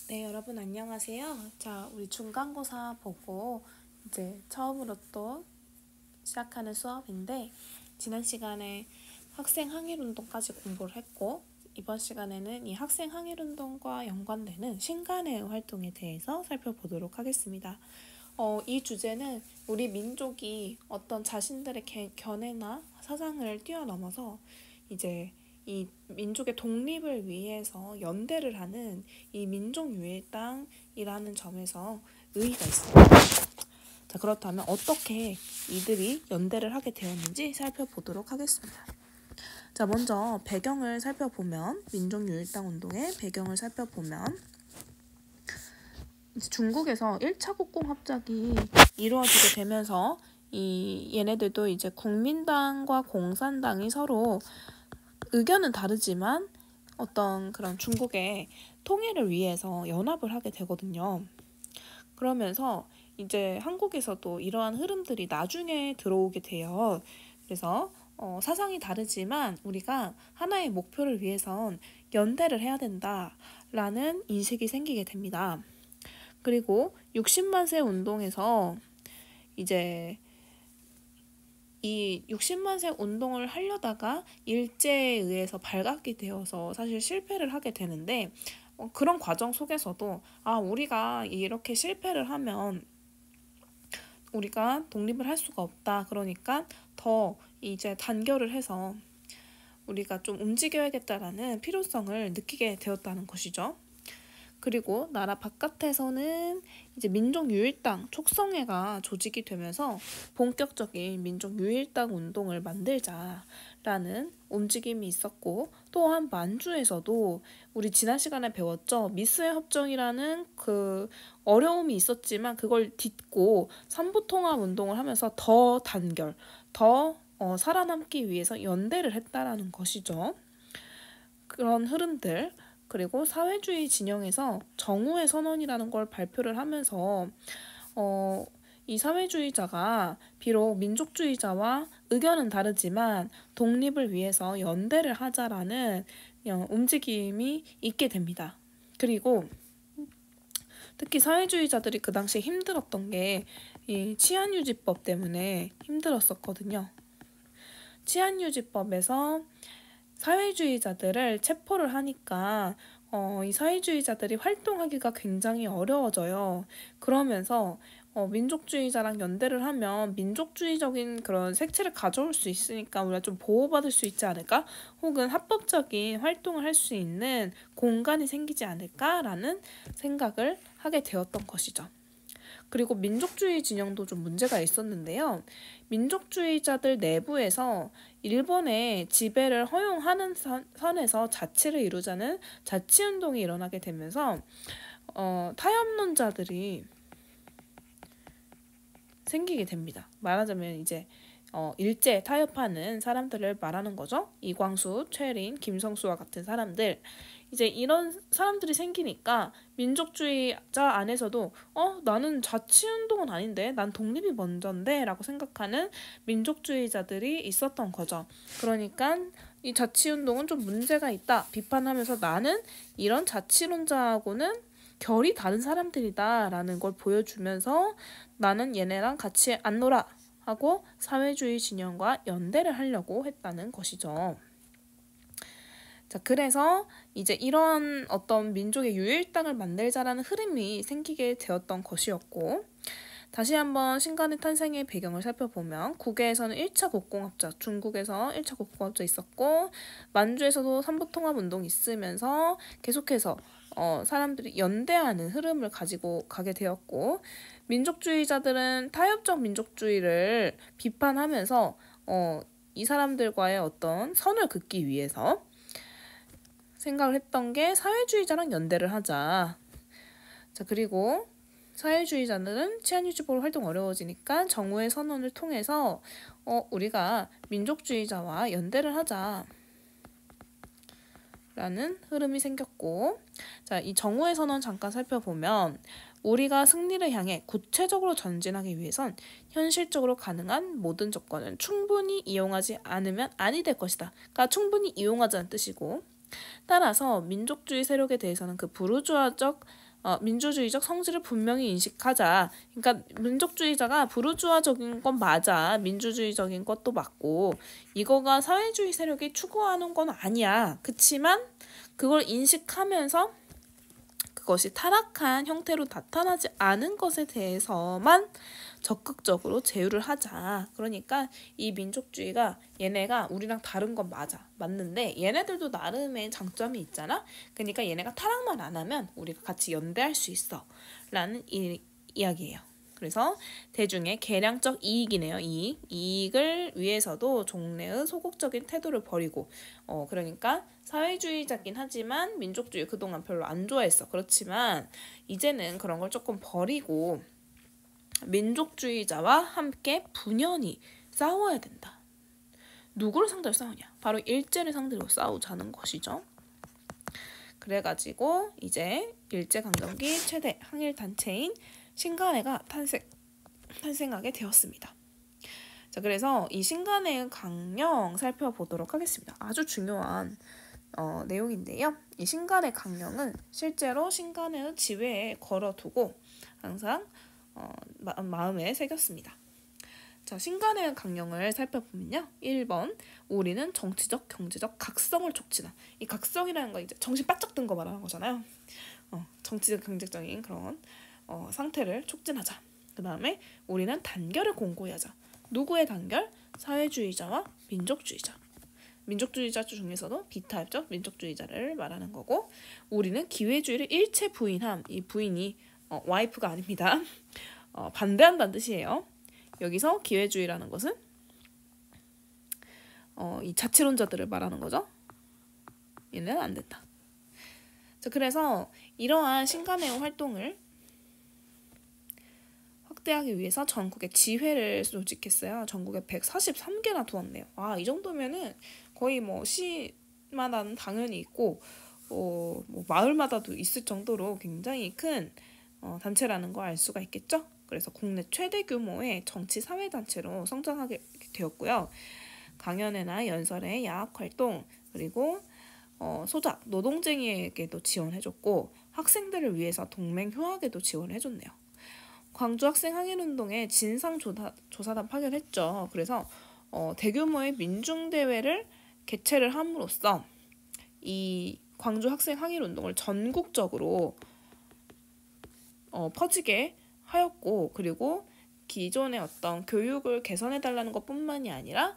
네, 여러분 안녕하세요. 자, 우리 중간고사 보고 이제 처음으로 또 시작하는 수업인데, 지난 시간에 학생 항일운동까지 공부를 했고, 이번 시간에는 이 학생 항일운동과 연관되는 신간의 활동에 대해서 살펴보도록 하겠습니다. 이 주제는 우리 민족이 어떤 자신들의 견해나 사상을 뛰어넘어서 이제 이 민족의 독립을 위해서 연대를 하는 이 민족유일당이라는 점에서 의의가 있습니다. 자, 그렇다면 어떻게 이들이 연대를 하게 되었는지 살펴보도록 하겠습니다. 자, 먼저 배경을 살펴보면, 민족유일당 운동의 배경을 살펴보면, 중국에서 1차 국공합작이 이루어지게 되면서 얘네들도 이제 국민당과 공산당이 서로 의견은 다르지만 어떤 그런 중국의 통일을 위해서 연합을 하게 되거든요. 그러면서 이제 한국에서도 이러한 흐름들이 나중에 들어오게 돼요. 그래서 사상이 다르지만 우리가 하나의 목표를 위해선 연대를 해야 된다라는 인식이 생기게 됩니다. 그리고 60만 세 운동에서 이제 이 60만 세 운동을 하려다가 일제에 의해서 발각이 되어서 사실 실패를 하게 되는데, 그런 과정 속에서도 우리가 이렇게 실패를 하면 우리가 독립을 할 수가 없다. 그러니까 더 이제 단결을 해서 우리가 좀 움직여야겠다라는 필요성을 느끼게 되었다는 것이죠. 그리고 나라 바깥에서는 이제 민족유일당 촉성회가 조직이 되면서 본격적인 민족유일당 운동을 만들자라는 움직임이 있었고, 또한 만주에서도 우리 지난 시간에 배웠죠. 미스의 협정이라는 그 어려움이 있었지만 그걸 딛고 삼부통합 운동을 하면서 더 단결, 더 살아남기 위해서 연대를 했다라는 것이죠. 그런 흐름들, 그리고 사회주의 진영에서 정우의 선언이라는 걸 발표를 하면서 이 사회주의자가 비록 민족주의자와 의견은 다르지만 독립을 위해서 연대를 하자라는 움직임이 있게 됩니다. 그리고 특히 사회주의자들이 그 당시에 힘들었던 게 이 치안유지법 때문에 힘들었었거든요. 치안유지법에서 사회주의자들을 체포를 하니까 이 사회주의자들이 활동하기가 굉장히 어려워져요. 그러면서 민족주의자랑 연대를 하면 민족주의적인 그런 색채를 가져올 수 있으니까 우리가 좀 보호받을 수 있지 않을까? 혹은 합법적인 활동을 할 수 있는 공간이 생기지 않을까라는 생각을 하게 되었던 것이죠. 그리고 민족주의 진영도 좀 문제가 있었는데요. 민족주의자들 내부에서 일본의 지배를 허용하는 선에서 자치를 이루자는 자치운동이 일어나게 되면서 타협론자들이 생기게 됩니다. 말하자면 이제 일제 타협하는 사람들을 말하는 거죠. 이광수, 최린, 김성수와 같은 사람들. 이제 이런 사람들이 생기니까 민족주의자 안에서도 나는 자치운동은 아닌데 난 독립이 먼저인데 라고 생각하는 민족주의자들이 있었던 거죠. 그러니까 이 자치운동은 좀 문제가 있다 비판하면서 나는 이런 자치론자하고는 결이 다른 사람들이다 라는 걸 보여주면서 나는 얘네랑 같이 안 놀아 하고 사회주의 진영과 연대를 하려고 했다는 것이죠. 자, 그래서 이제 이런 어떤 민족의 유일당을 만들자라는 흐름이 생기게 되었던 것이었고, 다시 한번 신간의 탄생의 배경을 살펴보면 국외에서는 1차 국공합작, 중국에서 1차 국공합작 있었고 만주에서도 삼부통합운동이 있으면서 계속해서 사람들이 연대하는 흐름을 가지고 가게 되었고, 민족주의자들은 타협적 민족주의를 비판하면서 이 사람들과의 어떤 선을 긋기 위해서 생각을 했던 게 사회주의자랑 연대를 하자. 자, 그리고 사회주의자들은 치안유지법으로 활동 어려워지니까 정우의 선언을 통해서 우리가 민족주의자와 연대를 하자 라는 흐름이 생겼고, 자, 이 정우의 선언 잠깐 살펴보면 우리가 승리를 향해 구체적으로 전진하기 위해선 현실적으로 가능한 모든 조건을 충분히 이용하지 않으면 아니 될 것이다. 그러니까 충분히 이용하자는 뜻이고, 따라서 민족주의 세력에 대해서는 그 부르주아적 민주주의적 성질을 분명히 인식하자. 그러니까 민족주의자가 부르주아적인 건 맞아. 민주주의적인 것도 맞고 이거가 사회주의 세력이 추구하는 건 아니야. 그치만 그걸 인식하면서 그것이 타락한 형태로 나타나지 않은 것에 대해서만 적극적으로 제휴를 하자. 그러니까 이 민족주의가 얘네가 우리랑 다른 건 맞는데 얘네들도 나름의 장점이 있잖아. 그러니까 얘네가 타락만 안 하면 우리가 같이 연대할 수 있어 라는 이야기예요. 그래서 대중의 계량적 이익이네요. 이익을 위해서도 종래의 소극적인 태도를 버리고 그러니까 사회주의자긴 하지만 민족주의 그동안 별로 안 좋아했어. 그렇지만 이제는 그런 걸 조금 버리고 민족주의자와 함께 분연히 싸워야 된다. 누구를 상대로 싸우냐? 바로 일제를 상대로 싸우자는 것이죠. 그래가지고 이제 일제강점기 최대 항일단체인 신간회가 탄생하게 되었습니다. 자, 그래서 이 신간회의 강령 살펴보도록 하겠습니다. 아주 중요한 내용인데요. 이 신간회 강령은 실제로 신간회의 지회에 걸어두고 항상 마음에 새겼습니다. 자, 신간회의 강령을 살펴보면요. 1번, 우리는 정치적, 경제적 각성을 촉진한. 이 각성이라는 거 이제 정신 바짝 든 거 말하는 거잖아요. 정치적, 경제적인 그런 상태를 촉진하자. 그 다음에 우리는 단결을 공고히 하자. 누구의 단결? 사회주의자와 민족주의자. 민족주의자 중에서도 비타입적 민족주의자를 말하는 거고, 우리는 기회주의를 일체 부인함. 이 부인이 와이프가 아닙니다. 반대한다는 뜻이에요. 여기서 기회주의라는 것은 이 자치론자들을 말하는 거죠. 얘는 안 된다. 자, 그래서 이러한 신간회의 활동을 확대하기 위해서 전국에 지회를 조직했어요. 전국에 143개나 두었네요. 이 정도면은 거의 뭐 시마다는 당연히 있고 뭐 마을마다도 있을 정도로 굉장히 큰 단체라는 걸 알 수가 있겠죠. 그래서 국내 최대 규모의 정치 사회단체로 성장하게 되었고요. 강연회나 연설회, 야학활동, 그리고 소작, 노동쟁이에게도 지원해줬고 학생들을 위해서 동맹휴학에도 지원해줬네요. 광주 학생 항일운동에 진상조사단 파견했죠. 그래서 대규모의 민중대회를 개최를 함으로써 이 광주 학생 항일운동을 전국적으로 퍼지게 하였고, 그리고 기존의 어떤 교육을 개선해달라는 것뿐만이 아니라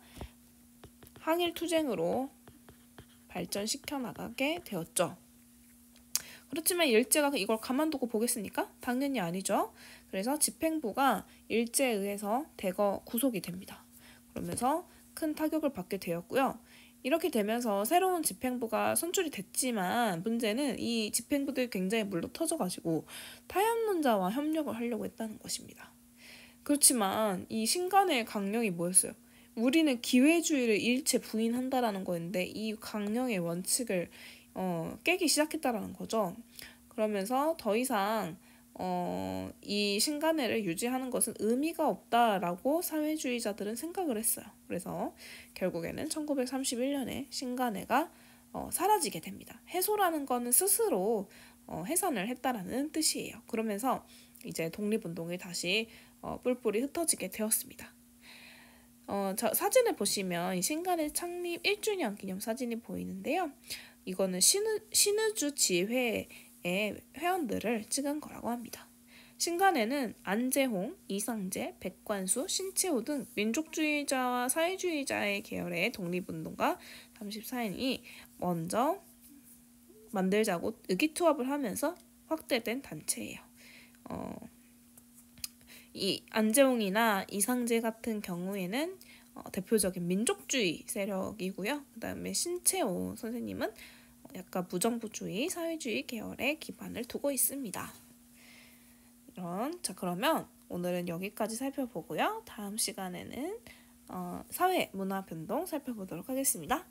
항일투쟁으로 발전시켜 나가게 되었죠. 그렇지만 일제가 이걸 가만두고 보겠습니까? 당연히 아니죠. 그래서 집행부가 일제에 의해서 대거 구속이 됩니다. 그러면서 큰 타격을 받게 되었고요. 이렇게 되면서 새로운 집행부가 선출이 됐지만 문제는 이 집행부들이 굉장히 물러터져가지고 타협론자와 협력을 하려고 했다는 것입니다. 그렇지만 이 신간의 강령이 뭐였어요? 우리는 기회주의를 일체 부인한다라는 거였는데 이 강령의 원칙을 깨기 시작했다라는 거죠. 그러면서 더 이상 이 신간회를 유지하는 것은 의미가 없다라고 사회주의자들은 생각을 했어요. 그래서 결국에는 1931년에 신간회가 사라지게 됩니다. 해소라는 거는 스스로 해산을 했다라는 뜻이에요. 그러면서 이제 독립운동이 다시 뿔뿔이 흩어지게 되었습니다. 사진을 보시면 이 신간회 창립 1주년 기념 사진이 보이는데요. 이거는 신의주 지회의 회원들을 찍은 거라고 합니다. 신간회는 안재홍, 이상재, 백관수, 신채호 등 민족주의자와 사회주의자의 계열의 독립운동가 34인이 먼저 만들자고 의기투합을 하면서 확대된 단체예요. 이 안재홍이나 이상재 같은 경우에는 대표적인 민족주의 세력이고요. 그 다음에 신채호 선생님은 약간 무정부주의, 사회주의 계열에 기반을 두고 있습니다. 자, 그러면 오늘은 여기까지 살펴보고요. 다음 시간에는 사회, 문화 변동 살펴보도록 하겠습니다.